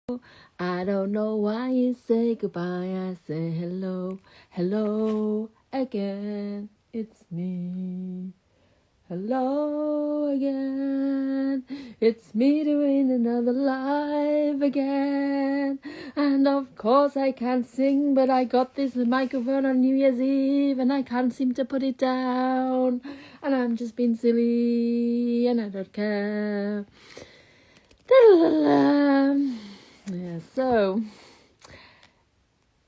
I don't know why you say goodbye. I say hello, hello again. It's me. Hello again. It's me doing another live again. And of course I can't sing, but I got this microphone on New Year's Eve and I can't seem to put it down. And I'm just being silly and I don't care. Yeah, so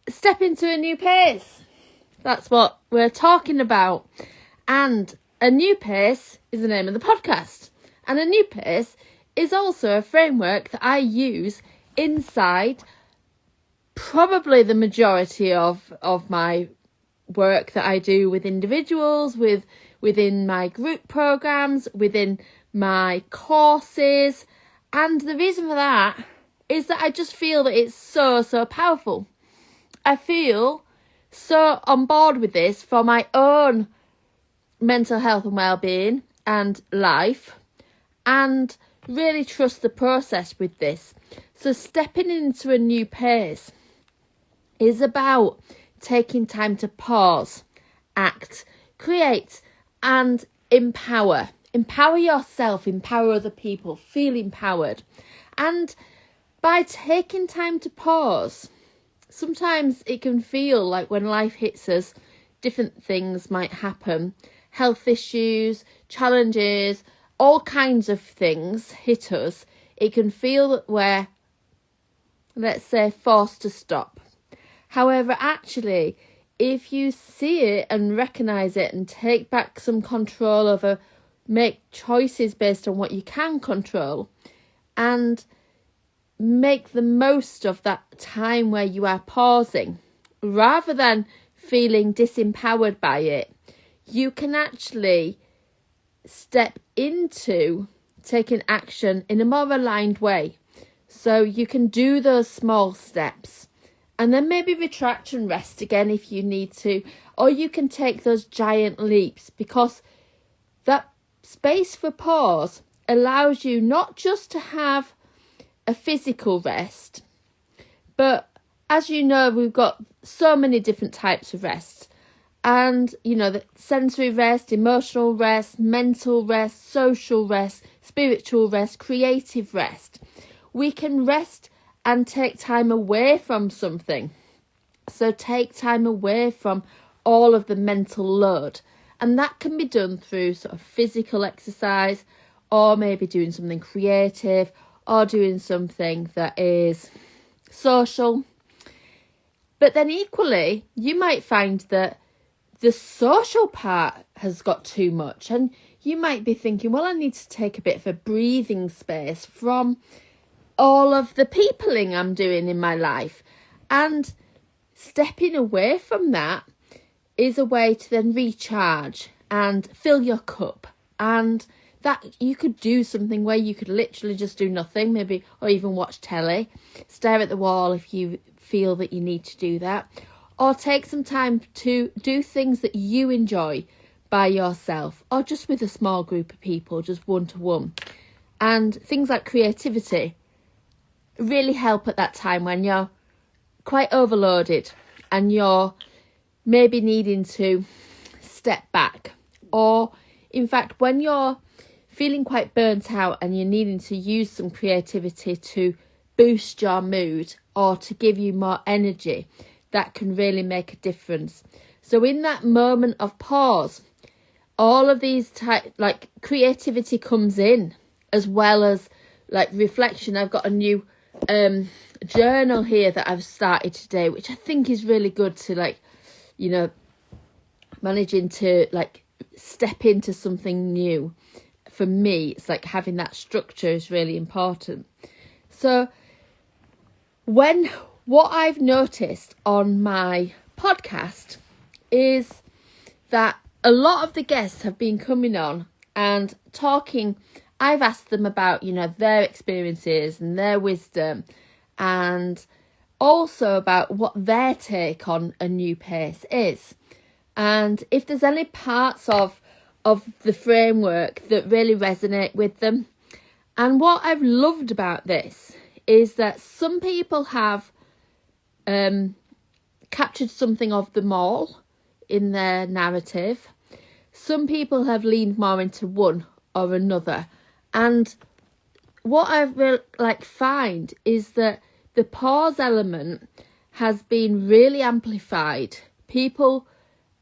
step into a new pace. That's what we're talking about. And a new pace is the name of the podcast. And a new pace is also a framework that I use inside probably the majority of my work that I do with individuals, within my group programs, within my courses. And the reason for that is that I just feel that it's so powerful. I feel so on board with this for my own mental health and well-being and life, and really trust the process with this. So stepping into a new pace is about taking time to pause, act, create and empower. Empower yourself, empower other people, feel empowered. And by taking time to pause, sometimes it can feel like when life hits us, different things might happen. Health issues, challenges, all kinds of things hit us. It can feel that we're, let's say, forced to stop. However, actually, if you see it and recognise it and take back some control over, make choices based on what you can control, and make the most of that time where you are pausing, rather than feeling disempowered by it, you can actually step into taking action in a more aligned way. So you can do those small steps and then maybe retract and rest again if you need to, or you can take those giant leaps, because that space for pause allows you not just to have a physical rest, but as you know, we've got so many different types of rest. And, you know, the sensory rest, emotional rest, mental rest, social rest, spiritual rest, creative rest. We can rest and take time away from something. So take time away from all of the mental load. And that can be done through sort of physical exercise, or maybe doing something creative, or doing something that is social. But then equally, you might find that the social part has got too much, and you might be thinking, well, I need to take a bit of a breathing space from all of the peopling I'm doing in my life. And stepping away from that is a way to then recharge and fill your cup. And that you could do something where you could literally just do nothing, maybe, or even watch telly, stare at the wall if you feel that you need to do that, or take some time to do things that you enjoy by yourself, or just with a small group of people, just one-to-one. And things like creativity really help at that time when you're quite overloaded and you're maybe needing to step back, or in fact when you're feeling quite burnt out and you're needing to use some creativity to boost your mood or to give you more energy. That can really make a difference. So in that moment of pause, all of these like creativity comes in, as well as like reflection. I've got a new journal here that I've started today, which I think is really good to, like, you know, managing to like step into something new. For me, it's like having that structure is really important. So what I've noticed on my podcast is that a lot of the guests have been coming on and talking. I've asked them about, you know, their experiences and their wisdom, and also about what their take on a new pace is. And if there's any parts of the framework that really resonate with them. And what I've loved about this is that some people have captured something of them all in their narrative. Some people have leaned more into one or another. And what I find is that the pause element has been really amplified. People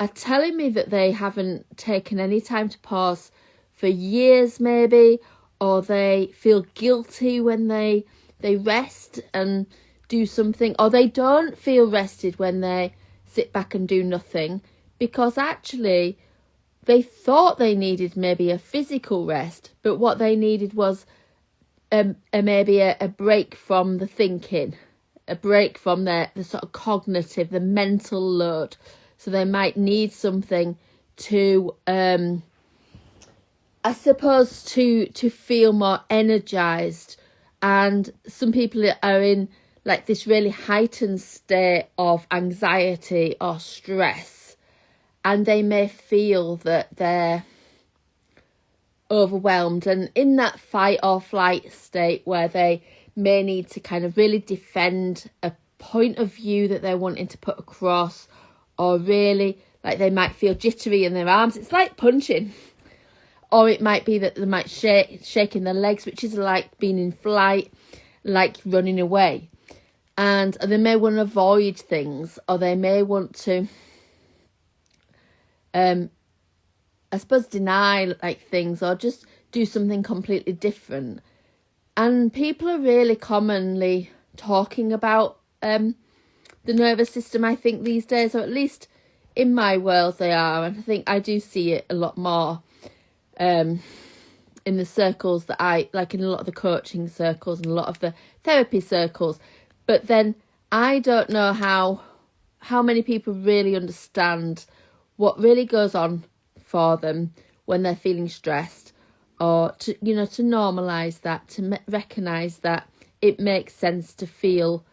are telling me that they haven't taken any time to pause for years maybe, or they feel guilty when they rest and do something, or they don't feel rested when they sit back and do nothing, because actually they thought they needed maybe a physical rest, but what they needed was maybe a break from the thinking, a break from the sort of cognitive, the mental load. So they might need something to, I suppose, to feel more energized. And some people are in like this really heightened state of anxiety or stress, and they may feel that they're overwhelmed and in that fight or flight state where they may need to kind of really defend a point of view that they're wanting to put across, or really like they might feel jittery in their arms. It's like punching. Or it might be that they might shaking their legs, which is like being in flight, like running away. And they may want to avoid things, or they may want to I suppose deny like things, or just do something completely different. And people are really commonly talking about the nervous system, I think, these days, or at least in my world they are. And I think I do see it a lot more in the circles that I like, in a lot of the coaching circles and a lot of the therapy circles. But then I don't know how many people really understand what really goes on for them when they're feeling stressed, or to normalize that, to recognize that it makes sense to feel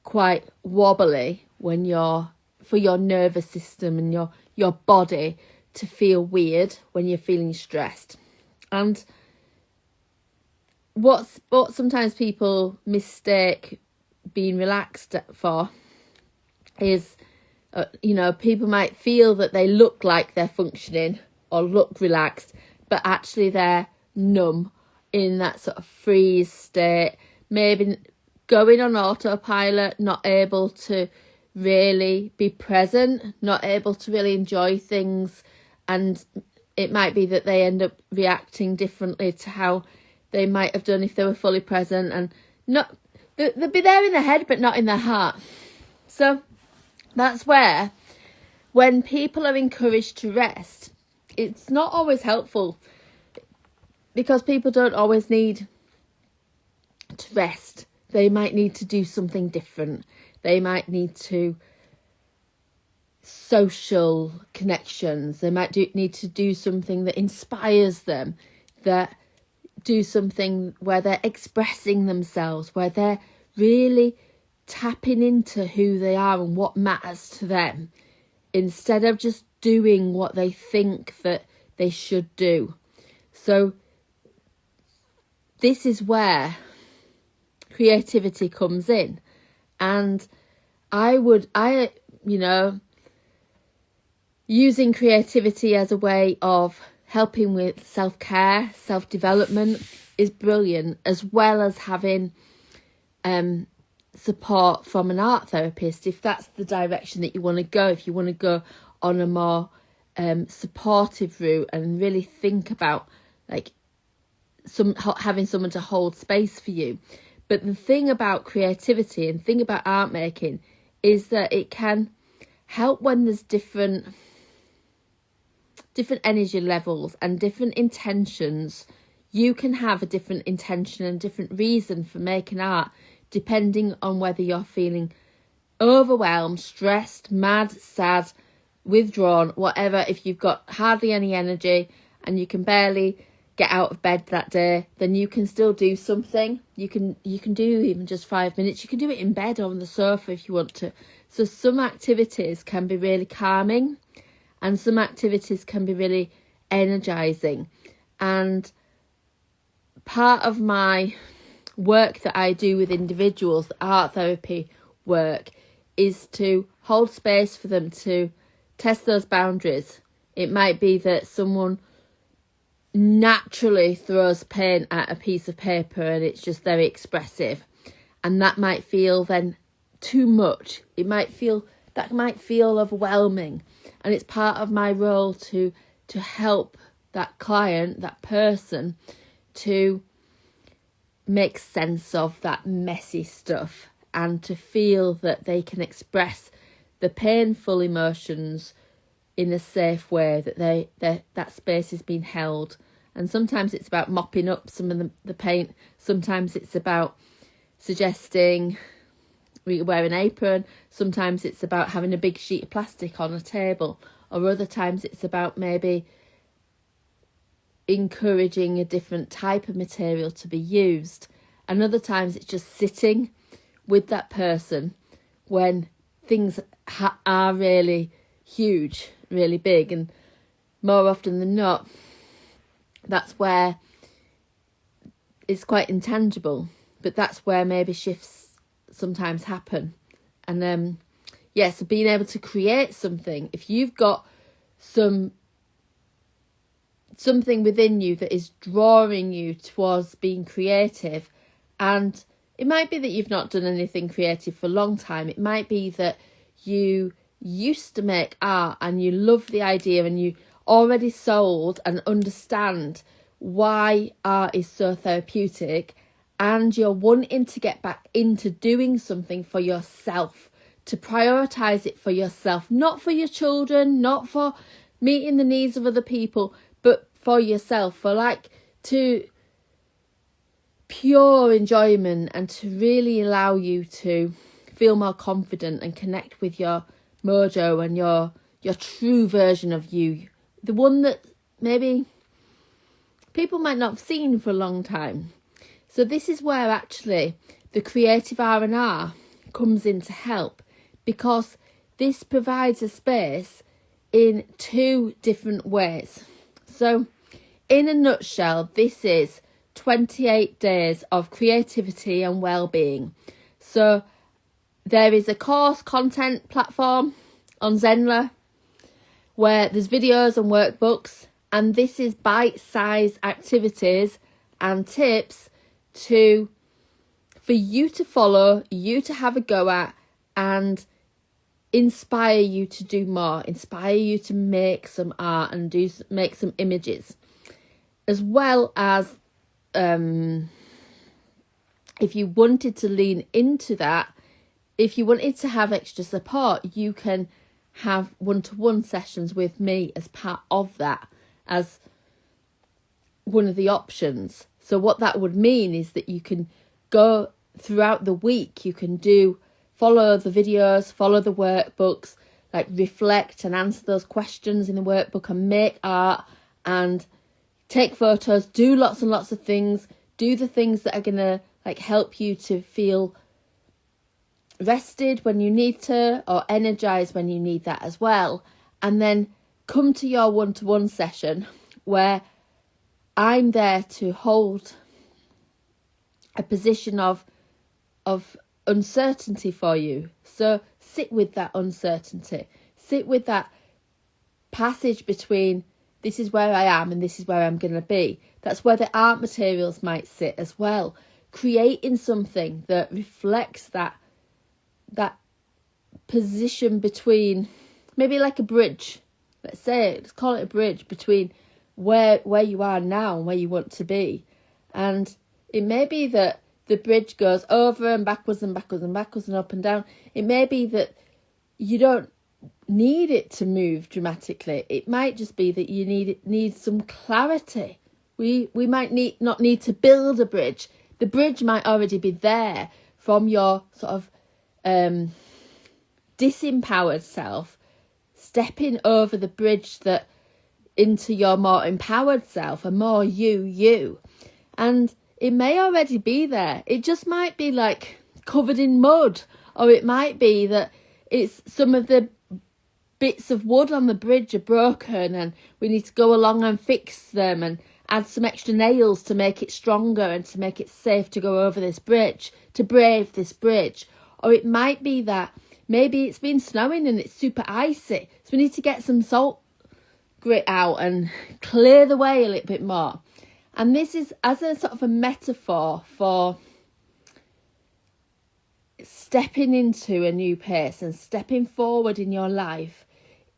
quite wobbly when for your nervous system and your body to feel weird when you're feeling stressed. And what sometimes people mistake being relaxed for is, people might feel that they look like they're functioning or look relaxed, but actually they're numb, in that sort of freeze state, maybe going on autopilot, not able to really be present, not able to really enjoy things. And it might be that they end up reacting differently to how they might have done if they were fully present, and not they'll be there in their head but not in their heart. So that's where, when people are encouraged to rest, it's not always helpful, because people don't always need to rest. They might need to do something different. They might need to social connections. They might need to do something that inspires them, that do something where they're expressing themselves, where they're really tapping into who they are and what matters to them, instead of just doing what they think that they should do. So this is where creativity comes in. And using creativity as a way of helping with self-care, self-development is brilliant, as well as having support from an art therapist, if that's the direction that you want to go. If you want to go on a more supportive route and really think about like having someone to hold space for you. But the thing about creativity and thing about art making is that it can help when there's different energy levels and different intentions. You can have a different intention and different reason for making art, depending on whether you're feeling overwhelmed, stressed, mad, sad, withdrawn, whatever. If you've got hardly any energy and you can barely get out of bed that day, then you can still do something. You can do even just 5 minutes. You can do it in bed or on the sofa if you want to. So some activities can be really calming, and some activities can be really energizing. And part of my work that I do with individuals, the art therapy work, is to hold space for them to test those boundaries. It might be that someone naturally throws paint at a piece of paper and it's just very expressive, and that might feel then too much. That might feel overwhelming, and it's part of my role to help that client, that person, to make sense of that messy stuff and to feel that they can express the painful emotions in a safe way, that that space is being held. And sometimes it's about mopping up some of the paint. Sometimes it's about suggesting we wear an apron. Sometimes it's about having a big sheet of plastic on a table. Or other times it's about maybe encouraging a different type of material to be used. And other times it's just sitting with that person when things are really huge, really big. And more often than not, that's where it's quite intangible, but that's where maybe shifts sometimes happen. And so being able to create something, if you've got something within you that is drawing you towards being creative, and it might be that you've not done anything creative for a long time. It might be that you used to make art and you love the idea and you already sold and understand why art is so therapeutic, and you're wanting to get back into doing something for yourself, to prioritize it for yourself, not for your children, not for meeting the needs of other people, but for yourself, to pure enjoyment, and to really allow you to feel more confident and connect with your mojo and your true version of you, the one that maybe people might not have seen for a long time. So this is where actually the creative R&R comes in to help, because this provides a space in two different ways. So in a nutshell, this is 28 days of creativity and well-being. So there is a course content platform on Zenler where there's videos and workbooks, and this is bite-sized activities and tips for you to follow, you to have a go at, and inspire you to do more, inspire you to make some art and make some images. As well as if you wanted to lean into that, if you wanted to have extra support, you can have one-to-one sessions with me as part of that, as one of the options. So what that would mean is that you can go throughout the week, you can follow the videos, follow the workbooks, like reflect and answer those questions in the workbook and make art and take photos, do lots and lots of things, do the things that are going to help you to feel rested when you need to, or energized when you need that as well. And then come to your one-to-one session where I'm there to hold a position of uncertainty for you. So sit with that uncertainty, sit with that passage between this is where I am and this is where I'm going to be. That's where the art materials might sit as well, creating something that reflects that position between, maybe like a bridge. Let's call it a bridge between where you are now and where you want to be. And it may be that the bridge goes over and backwards and backwards and backwards and up and down. It may be that you don't need it to move dramatically. It might just be that you need some clarity. We might not need to build a bridge. The bridge might already be there from your sort of disempowered self, stepping over the bridge that into your more empowered self, and more you. And it may already be there. It just might be covered in mud, or it might be that it's some of the bits of wood on the bridge are broken and we need to go along and fix them and add some extra nails to make it stronger and to make it safe to go over this bridge, to brave this bridge. Or it might be that maybe it's been snowing and it's super icy, so we need to get some salt grit out and clear the way a little bit more. And this is as a sort of a metaphor for stepping into a new pace and stepping forward in your life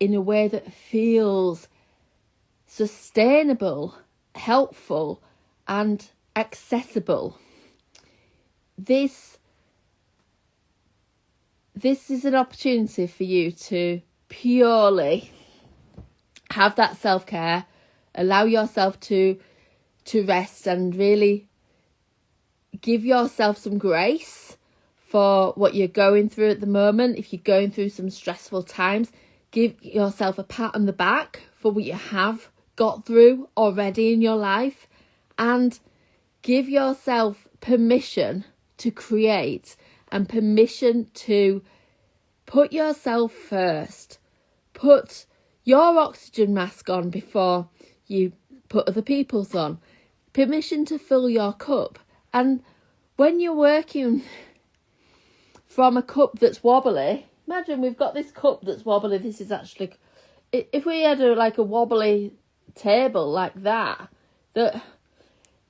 in a way that feels sustainable, helpful and accessible. This is an opportunity for you to purely have that self-care, allow yourself to rest and really give yourself some grace for what you're going through at the moment. If you're going through some stressful times, give yourself a pat on the back for what you have got through already in your life, and give yourself permission to create and permission to put yourself first. Put your oxygen mask on before you put other people's on. Permission to fill your cup. And when you're working from a cup that's wobbly, imagine we've got this cup that's wobbly. This is actually, if we had a wobbly table like that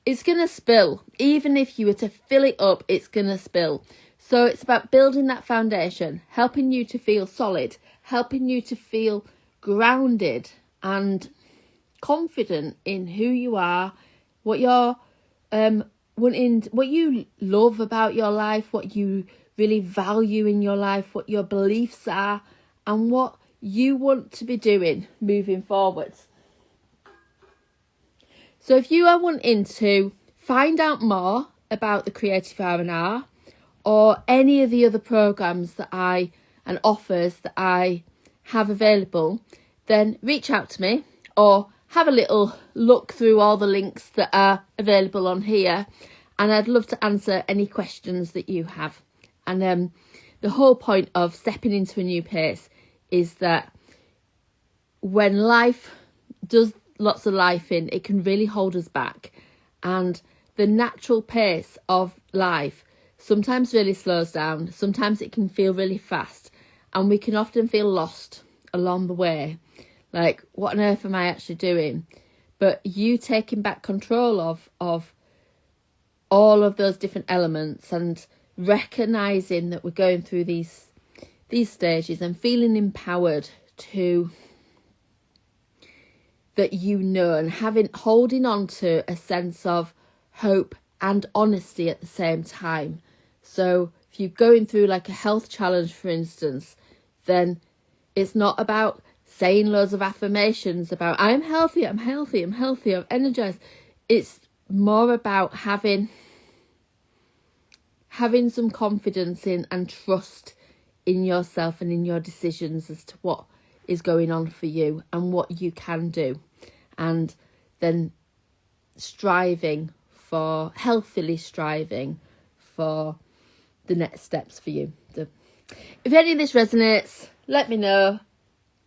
it's going to spill. Even if you were to fill it up, it's going to spill. So it's about building that foundation, helping you to feel solid, helping you to feel grounded and confident in who you are, what you're wanting, what you love about your life, what you really value in your life, what your beliefs are, and what you want to be doing moving forwards. So if you are wanting to find out more about the Creative R&R or any of the other programs and offers that I have available, then reach out to me or have a little look through all the links that are available on here, and I'd love to answer any questions that you have. And the whole point of stepping into a new pace is that when life does lots of life in, it can really hold us back, and the natural pace of life sometimes really slows down. Sometimes it can feel really fast, and we can often feel lost along the way, like, what on earth am I actually doing? But you taking back control of all of those different elements and recognizing that we're going through these stages and feeling empowered to that, and holding on to a sense of hope and honesty at the same time. So if you're going through a health challenge, for instance, then it's not about saying loads of affirmations about I'm healthy, I'm energized. It's more about having some confidence in and trust in yourself and in your decisions as to what is going on for you and what you can do, and then healthily striving for the next steps for you. So if any of this resonates, let me know.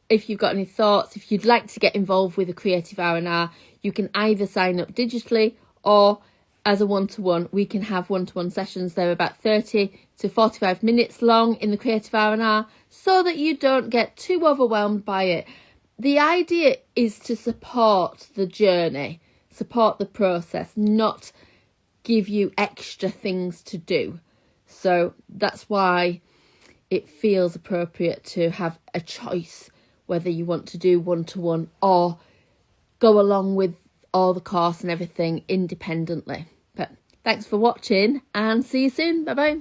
If you've got any thoughts, if you'd like to get involved with the Creative R&R, you can either sign up digitally or as a one-to-one. We can have one-to-one sessions. They're about 30 to 45 minutes long in the Creative R&R, so that you don't get too overwhelmed by it. The idea is to support the journey, support the process, not give you extra things to do. So that's why it feels appropriate to have a choice whether you want to do one-to-one or go along with all the course and everything independently. But thanks for watching and see you soon. Bye bye.